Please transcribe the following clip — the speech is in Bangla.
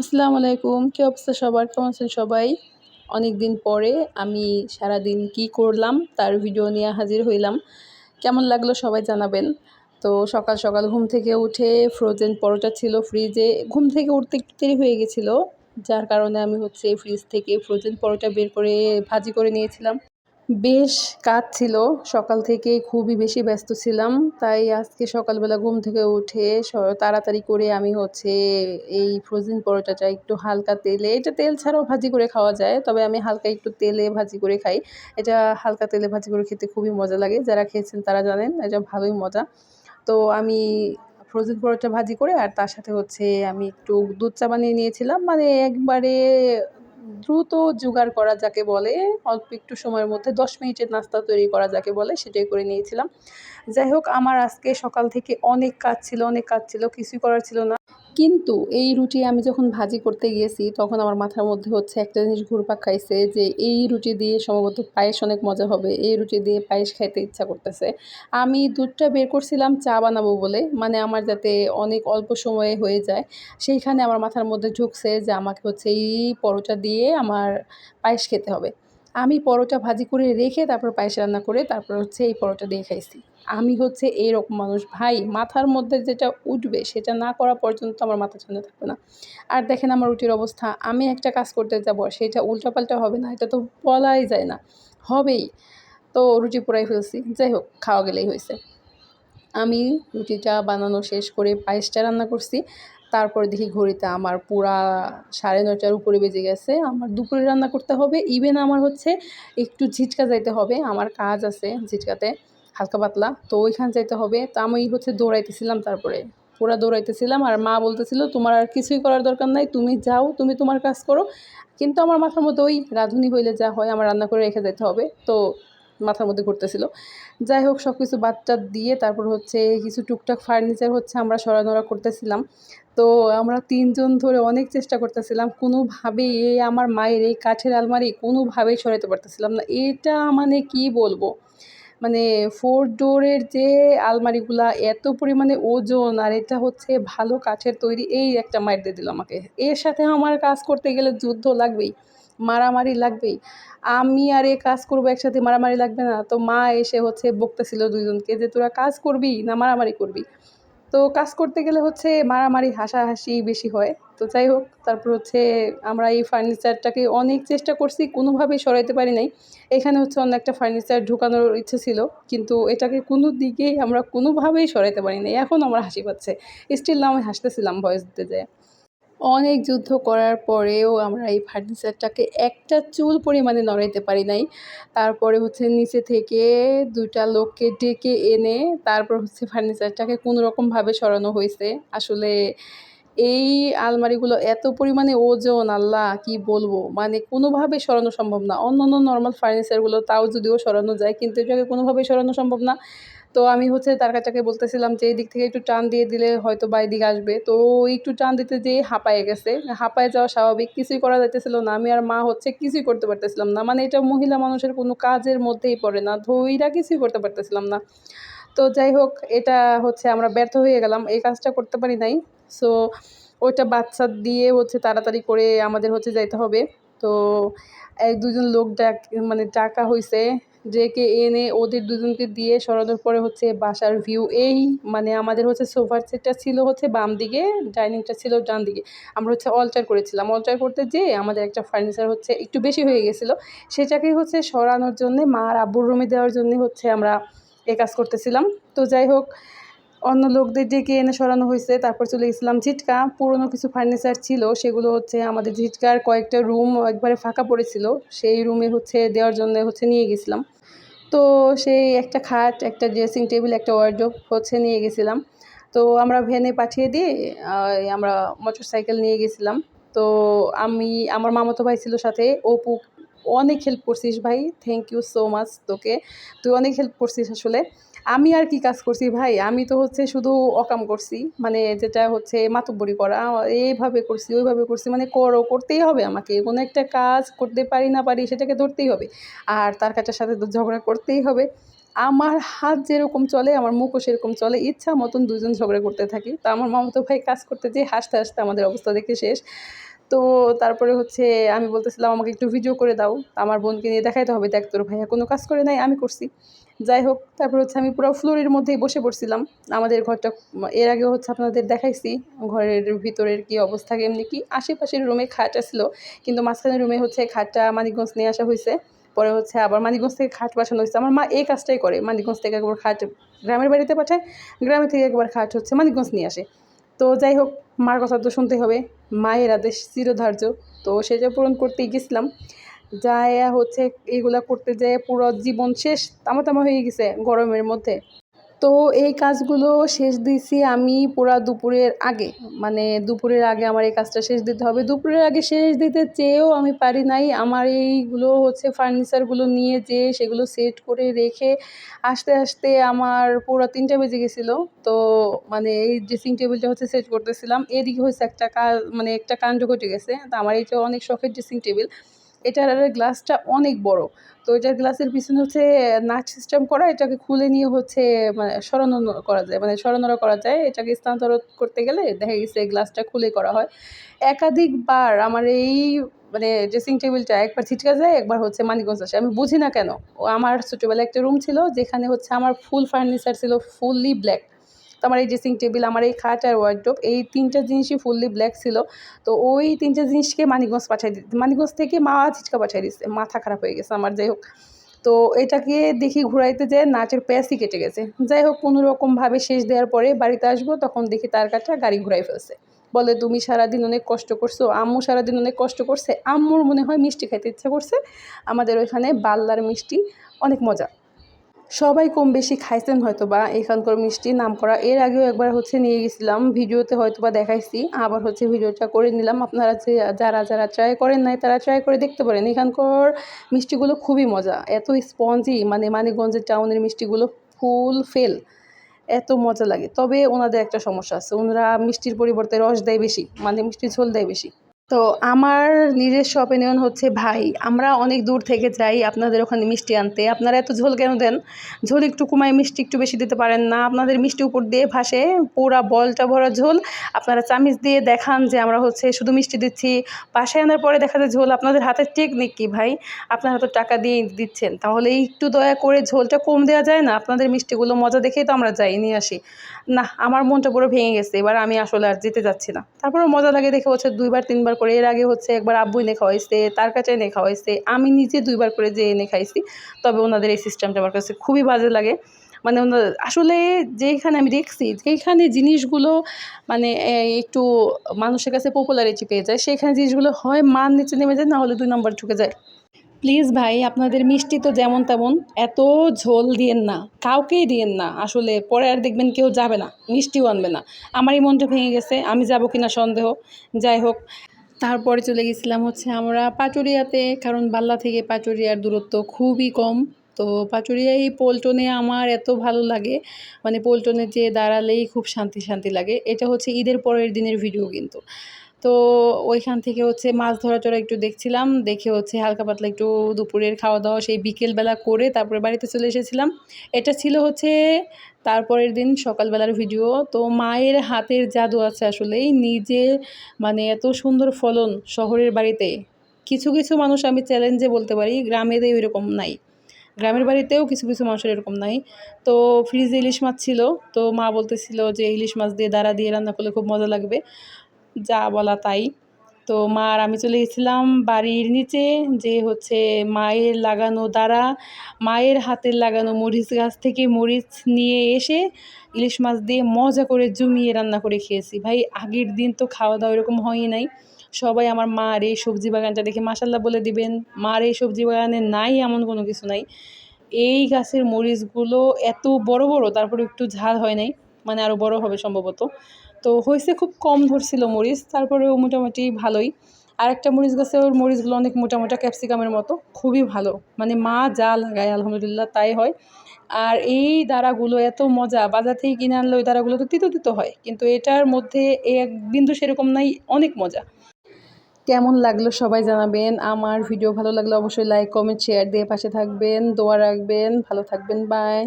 আসসালামু আলাইকুম। কি অবস্থা সবার? কেমন আছেন সবাই? অনেকদিন পরে আমি সারাদিন কি করলাম তার ভিডিও নিয়ে হাজির হইলাম। কেমন লাগলো সবাই জানাবেন। তো সকাল, সকাল ঘুম থেকে উঠে ফ্রোজেন পরোটা ছিল ফ্রিজে। ঘুম থেকে উঠতে একটু দেরি হয়ে গেছিলো। যার কারণে আমি ফ্রিজ থেকে ফ্রোজেন পরোটা বের করে ভাজি করে নিয়েছিলাম। বেশ কাজ ছিল। সকাল থেকে খুবই বেশি ব্যস্ত ছিলাম। তাই আজকে সকালবেলা ঘুম থেকে উঠে তাড়াতাড়ি করে আমি এই ফ্রোজেন পরোটাটা একটু হালকা তেলে, এটা তেল ছাড়াও ভাজি করে খাওয়া যায়। তবে আমি হালকা একটু তেলে ভাজি করে খাই। এটা হালকা তেলে ভাজি করে খেতে খুবই মজা লাগে। যারা খেয়েছেন তারা জানেন এটা ভালোই মজা। তো আমি ফ্রোজেন পরোটা ভাজি করে আর তার সাথে আমি একটু দুধ চা বানিয়ে নিয়েছিলাম। মানে একবারে দ্রুত জোগাড় করা যাকে বলে, অল্প একটু সময়ের মধ্যে ১০ মিনিটের নাস্তা তৈরি করা যাকে বলে সেটাই করে নিয়েছিলাম। যাই হোক আমার আজকে সকাল থেকে অনেক কাজ ছিল, কিছুই করার ছিল না। কিন্তু এই রুটি আমি যখন ভাজি করতে গিয়েছি তখন আমার মাথার মধ্যে একটা জিনিস ঘুরপাক খাইছে যে এই রুটি দিয়ে সম্ভবত পায়েস অনেক মজা হবে। এই রুটি দিয়ে পায়েস খাইতে ইচ্ছা করতেছে। আমি দুধটা বের করছিলাম চা বানাবো বলে, মানে আমার যাতে অনেক অল্প সময়ে হয়ে যায়। সেইখানে আমার মাথার মধ্যে ঢুকছে যে আমাকে এই পরোটা দিয়ে আমার পায়েস খেতে হবে। আমি পরোটা ভাজি করে রেখে তারপর পায়েস রান্না করে তারপর এই পরোটা দিয়ে খাইছি। আমি এইরকম মানুষ ভাই, মাথার মধ্যে যেটা উঠবে সেটা না করা পর্যন্ত আমার মাথা ঠান্ডা থাকবে না। আর দেখেন আমার রুটির অবস্থা, আমি একটা কাজ করতে যাব সেটা উল্টাপাল্টা হবে না, এটা তো বলাই যায় না, হবেই। তো রুটি পোড়াই ফেলছি, যাই হোক খাওয়া গেলেই হয়েছে। আমি রুটিটা বানানো শেষ করে পায়েসটা রান্না করছি। তারপর দেখি ঘড়িতে আমার পুরা ৯:৩০টার উপরে বেজে গেছে। আমার দুপুরে রান্না করতে হবে। ইভেন আমার একটু ঝিটকা যাইতে হবে। আমার কাজ আছে ঝিটকাতে, হালকা পাতলা। তো ওইখানে যাইতে হবে। তো আমি দৌড়াইতেছিলাম তারপরে। পুরা দৌড়াইতেছিলাম আর মা বলতেছিল, "তোমার আর কিছুই করার দরকার নাই। তুমি যাও, তুমি তোমার কাজ করো।" কিন্তু আমার মাথার মধ্যে ওই রাঁধুনি হইলে যা হয় আমার রান্না করে রেখে যেতে হবে। তো মাথার মধ্যে ঘুরতেছিল। যাই হোক সব কিছু বাদ-টাদ দিয়ে তারপর কিছু টুকটাক ফার্নিচার আমরা সরানোরা করতেছিলাম। তো আমরা ৩ জন ধরে অনেক চেষ্টা করতেছিলাম। কোনোভাবেই আমার মায়ের এই কাঠের আলমারি কোনোভাবেই সরাইতে পারতেছিলাম না। এটা মানে কি বলবো? মানে 4 ডোরের যে আলমারিগুলা এত পরিমাণে ওজন, আর এটা ভালো কাঠের তৈরি, এই একটা মাইর দিয়ে দিল আমাকে। এর সাথে আমার কাজ করতে গেলে যুদ্ধ লাগবেই, মারামারি লাগবেই। আমি আর এ কাজ করব একসাথে, মারামারি লাগবে না? তো মা এসে বকতেছিল ২ জনকে যে, "তোরা কাজ করবি না মারামারি করবি?" তো কাজ করতে গেলে মারামারি হাসাহাসি বেশি হয়। তো যাই হোক তারপর আমরা এই ফার্নিচারটাকে অনেক চেষ্টা করছি, কোনোভাবেই সরাইতে পারি নাই। এখানে অন্য একটা ফার্নিচার ঢুকানোর ইচ্ছে ছিল। কিন্তু এটাকে কোনো দিকেই আমরা কোনোভাবেই সরাইতে পারি নাই। এখন আমার হাসি পাচ্ছে। স্টিল নাও আমি হাসতেছিলাম ভয়েস দিতে যেয়ে। অনেক যুদ্ধ করার পরেও আমরা এই ফার্নিচারটাকে একটা চুল পরিমাণে নড়াইতে পারি নাই। তারপরে নিচে থেকে ২ টা লোককে ডেকে এনে তারপর ফার্নিচারটাকে কোনোরকমভাবে সরানো হইছে। আসলে এই আলমারিগুলো এত পরিমাণে ওজন, আল্লাহ কি বলবো? মানে কোনোভাবে সরানো সম্ভব না। অন্যান্য নরমাল ফার্নিচারগুলো তাও যদিও সরানো যায়, কিন্তু এটাকে কোনোভাবেই সরানো সম্ভব না। তো আমি তাকে বলতেছিলাম যে, "এদিক থেকে একটু টান দিয়ে দিলে হয়তোবা এদিকে আসবে।" তো ও একটু টান দিতে যেয়ে হাঁপায়ে গেছে। হাঁপায়ে যাওয়া স্বাভাবিক, কিছুই করা যাইতেছিল না। আমি আর মা কিছুই করতে পারতেছিলাম না। মানে এটা মহিলা মানুষের কোনো কাজের মধ্যেই পড়ে না। ধইরা কিছুই করতে পারতেছিলাম না। তো যাই হোক এটা আমরা ব্যর্থ হয়ে গেলাম। এই কাজটা করতে পারি নাই। সো ওইটা বাদ-সাদ দিয়ে তাড়াতাড়ি করে আমাদের যাইতে হবে। তো ১-২ জন লোক ডাকা হইছে। ডেকে এনে ওদের ২ জনকে দিয়ে সরানোর পরে বাসার ভিউ এই, মানে আমাদের সোফার সেটটা ছিল বাম দিকে, ডাইনিংটা ছিল ডান দিকে। আমরা অল্টার করেছিলাম। অল্টার করতে যেয়ে আমাদের একটা ফার্নিচার একটু বেশি হয়ে গেছিলো। সেটাকেই সরানোর জন্যে মা আর আব্বুর রুমে দেওয়ার জন্যে আমরা এই কাজ করতেছিলাম। তো যাই হোক অন্য লোকদের ডেকে এনে সরানো হইছে। তারপর চলে গেছিলাম ঝিটকা। পুরনো কিছু ফার্নিচার ছিল সেগুলো আমাদের ঝিটকার কয়েকটা রুম একবারে ফাঁকা পড়েছিল। সেই রুমে দেওয়ার জন্য নিয়ে গেছিলাম। তো সেই একটা খাট, একটা ড্রেসিং টেবিল, একটা ওয়ারড্রোব নিয়ে গেছিলাম। তো আমরা ভ্যানে পাঠিয়ে দিয়ে আমরা মোটরসাইকেল নিয়ে গেছিলাম। তো আমার মামাতো ভাই ছিল সাথে। অপু, অনেক হেল্প করছিস ভাই। থ্যাংক ইউ সো মাচ তোকে। তুই অনেক হেল্প করছিস আসলে। আমি আর কি কাজ করছি ভাই? আমি তো শুধু অকাম করছি। মানে যেটা মাতব্বরি করা। এইভাবে করছি, ওইভাবে করছি। মানে করতেই হবে আমাকে। কোনো একটা কাজ করতে পারি না পারি সেটাকে ধরতেই হবে। আর তার কাছের সাথে তো ঝগড়া করতেই হবে। আমার হাত যেরকম চলে আমার মুখও সেরকম চলে। ইচ্ছা মতন ২ জন ঝগড়া করতে থাকি। তো আমার মামাতো ভাই কাজ করতে যেয়ে হাসতে, হাসতে আমাদের অবস্থা দেখে শেষ। তো তারপরে হচ্ছে আমি বলতেছিলাম আমাকে একটু ভিডিও করে দাও, আমার বোনকে নিয়ে দেখাইতে হবে, দেখ তোর ভাইয়া কোনো কাজ করে নাই, আমি করছি। যাই হোক, তারপর হচ্ছে আমি পুরো ফ্লোরের মধ্যেই বসে পড়ছিলাম। আমাদের ঘরটা এর আগেও হচ্ছে আপনাদের দেখাইছি ঘরের ভিতরের কি অবস্থা, এমনি কি আশেপাশের রুমে খাট ছিল, কিন্তু মাঝখানের রুমে হচ্ছে খাটটা মানিকগঞ্জ নিয়ে আসা হয়েছে। পরে হচ্ছে আবার মানিকগঞ্জ থেকে খাট পাঠানো হয়েছে। আমার মা এই কাজটাই করে, মানিকগঞ্জ থেকে একবার খাট গ্রামের বাড়িতে পাঠায়, গ্রামের থেকে একবার খাট হচ্ছে মানিকগঞ্জ নিয়ে আসে। তো যাই হোক, মার কথা তো শুনতেই হবে, মায়ের আদেশ চিরধার্য। তো সেটা পূরণ করতেই গেছিলাম, যায় হচ্ছে এইগুলা করতে যেয়ে পুরো জীবন শেষ তামা তামা হয়ে গেছে গরমের মধ্যে। তো এই কাজগুলো শেষ দিছি আমি পুরা দুপুরের আগে, মানে দুপুরের আগে আমার এই কাজটা শেষ দিতে হবে। দুপুরের আগে শেষ দিতে চেয়েও আমি পারি নাই। আমার এইগুলো হচ্ছে ফার্নিচারগুলো নিয়ে যেয়ে সেগুলো সেট করে রেখে আসতে আসতে আমার পুরো 3টা বেজে গেছিলো। তো মানে এই ড্রেসিং টেবিলটা হচ্ছে সেট করতেছিলাম, এদিকে হচ্ছে মানে একটা কাণ্ড ঘটে গেছে। তো আমার এইটা অনেক শখের ড্রেসিং টেবিল, এটার গ্লাসটা অনেক বড়। তো এটার গ্লাসের পিছনে হচ্ছে নাট সিস্টেম করা, এটাকে খুলে নিয়ে হচ্ছে মানে সরানো করা যায়, মানে সরানোরা করা যায়। এটাকে স্থানান্তর করতে গেলে দেখা গেছে গ্লাসটা খুলে করা হয়। একাধিকবার আমার এই মানে ড্রেসিং টেবিলটা একবার ছিটকা যায়, একবার হচ্ছে মানিকগঞ্জ আসে, আমি বুঝি না কেন। আমার ছোটোবেলায় একটা রুম ছিল যেখানে হচ্ছে আমার ফুল ফার্নিচার ছিল ফুললি ব্ল্যাক। তো আমার এই ড্রেসিং টেবিল, আমার এই খাট আর ওয়ার্ডরোব, এই 3টা জিনিসই ফুললি ব্ল্যাক ছিল। তো ওই 3টা জিনিসকে মানিকগঞ্জ পাঠিয়ে দিতে, মানিকগঞ্জ থেকে মা ছিটকা পাঠিয়ে দিচ্ছে, মাথা খারাপ হয়ে গেছে আমার। যাই হোক, তো এটাকে দেখি ঘুরাইতে যেয়ে নাচের প্যাঁচই কেটে গেছে। যাই হোক, কোনোরকমভাবে শেষ দেওয়ার পরে বাড়িতে আসবো, তখন দেখি তার কাটা গাড়ি ঘুরাই ফেলছে। বলে তুমি সারাদিন অনেক কষ্ট করছো, আম্মু সারাদিন অনেক কষ্ট করছে, আম্মুর মনে হয় মিষ্টি খাইতে ইচ্ছা করছে। আমাদের ওইখানে বাল্লার মিষ্টি অনেক মজা, সবাই কম বেশি খাইছেন হয়তো বা এখানকার মিষ্টি নাম করা। এর আগেও একবার হচ্ছে নিয়ে গেছিলাম, ভিডিওতে হয়তো বা দেখাইছি, আবার হচ্ছে ভিডিওটা করে নিলাম। আপনারা যে যারা যারা ট্রাই করেন নাই তারা ট্রাই করে দেখতে পারেন, এখানকার মিষ্টিগুলো খুবই মজা, এত স্পঞ্জি, মানে মানিকগঞ্জের টাউনের মিষ্টিগুলো ফুল ফেল, এত মজা লাগে। তবে ওনাদের একটা সমস্যা আছে, ওনারা মিষ্টির পরিবর্তে রস দেয় বেশি, মানে মিষ্টির ঝোল দেয় বেশি। তো আমার নিজস্ব অপিনিয়ন হচ্ছে, ভাই আমরা অনেক দূর থেকে যাই আপনাদের ওখানে মিষ্টি আনতে, আপনারা এত ঝোল কেন দেন? ঝোল একটু কমায় মিষ্টি একটু বেশি দিতে পারেন না? আপনাদের মিষ্টি উপর দিয়ে ভাসে পুরা বলটা ভরা ঝোল, আপনারা চামিচ দিয়ে দেখান যে আমরা হচ্ছে শুধু মিষ্টি দিচ্ছি, বাসায় আনার পরে দেখা যায় ঝোল। আপনাদের হাতের টেকনিক কি ভাই? আপনারা তো টাকা দিয়ে দিচ্ছেন, তাহলে একটু দয়া করে ঝোলটা কম দেওয়া যায় না? আপনাদের মিষ্টিগুলো মজা দেখেই তো আমরা যাই নিয়ে আসি। না, আমার মনটা পুরো ভেঙে গেছে, এবার আমি আসলে আর যেতে যাচ্ছি না। তারপরে মজা লাগে দেখে হচ্ছে 2বার 3বার করে, এর আগে হচ্ছে একবার আব্বু এনে খাওয়াইছে, তার কাছে এনে খাওয়াইছে, আমি নিজে 2বার করে যেয়ে এনে খাইছি। তবে ওনাদের এই সিস্টেমটা আমার কাছে খুবই বাজে লাগে। মানে ওনাদের আসলে যেইখানে আমি দেখছি, যেইখানে জিনিসগুলো মানে একটু মানুষের কাছে পপুলারিটি পেয়ে যায়, সেইখানে জিনিসগুলো হয় মান নিচে নেমে যায়, না হলে 2 নম্বর ঢুকে যায়। প্লিজ ভাই, আপনাদের মিষ্টি তো যেমন তেমন, এত ঝোল দিয়েন না, কাউকেই দিয়েন না। আসলে পরে আর দেখবেন কেউ যাবে না, মিষ্টিও আনবে না। আমারই মনটা ভেঙে গেছে, আমি যাব কিনা সন্দেহ। যাই হোক, তারপরে চলে গেছিলাম হচ্ছে আমরা পাটুরিয়াতে, কারণ বাল্লা থেকে পাটুরিয়ার দূরত্ব খুবই কম। তো পাটুরিয়া এই পল্টনে আমার এত ভালো লাগে, মানে পল্টনে যেয়ে দাঁড়ালেই খুব শান্তি শান্তি লাগে। এটা হচ্ছে ঈদের পরের দিনের ভিডিও কিন্তু। তো ওইখান থেকে হচ্ছে মাছ ধরা একটু দেখছিলাম, দেখে হচ্ছে হালকা পাতলা একটু দুপুরের খাওয়া দাওয়া সেই বিকেলবেলা করে তারপরে বাড়িতে চলে এসেছিলাম। এটা ছিল হচ্ছে তারপরের দিন সকালবেলার ভিডিও। তো মায়ের হাতের জাদু আছে আসলেই, নিজে মানে এত সুন্দর ফলন শহরের বাড়িতে। কিছু কিছু মানুষ আমি চ্যালেঞ্জে বলতে পারি গ্রামেতে এরকম নাই, গ্রামের বাড়িতেও কিছু কিছু মানুষের এরকম নাই। তো ফ্রিজে ইলিশ মাছ ছিল, তো মা বলতেছিল যে ইলিশ মাছ দিয়ে দাঁড়া দিয়ে রান্না করলে খুব মজা লাগবে, যা বলা তাই। তো মা আর আমি চলে গেছিলাম বাড়ির নিচে, যে হচ্ছে মায়ের লাগানো দাঁড়া, মায়ের হাতের লাগানো মরিচ গাছ থেকে মরিচ নিয়ে এসে ইলিশ মাছ দিয়ে মজা করে জমিয়ে রান্না করে খেয়েছি। ভাই আগের দিন তো খাওয়া দাওয়া এরকম হয়ই নাই। সবাই আমার মার এই সবজি বাগানটা দেখে মাশাল্লাহ বলে দিবেন, মার এই সবজি বাগানে নাই এমন কোনো কিছু নাই। এই গাছের মরিচগুলো এত বড় বড়, তারপরে একটু ঝাল হয় নাই, মানে আরও বড় হবে সম্ভবত। তো হয়েছে খুব কম ধরছিল মরিচ, তারপরেও মোটামুটি ভালোই। আরেকটা মরিচ গাছে ওর মরিচগুলো অনেক মোটা মোটা ক্যাপসিকামের মতো, খুবই ভালো, মানে মা যা লাগায় আলহামদুলিল্লাহ তাই হয়। আর এই দাঁড়াগুলো এত মজা, বাজার থেকে কিনে আনলে ওই দাঁড়াগুলো তো তিতো তিতো হয়, কিন্তু এটার মধ্যে এক বিন্দু সেরকম নাই, অনেক মজা। কেমন লাগলো সবাই জানাবেন। আমার ভিডিও ভালো লাগলে অবশ্যই লাইক কমেন্ট শেয়ার দিয়ে পাশে থাকবেন, দোয়া রাখবেন, ভালো থাকবেন, বাই।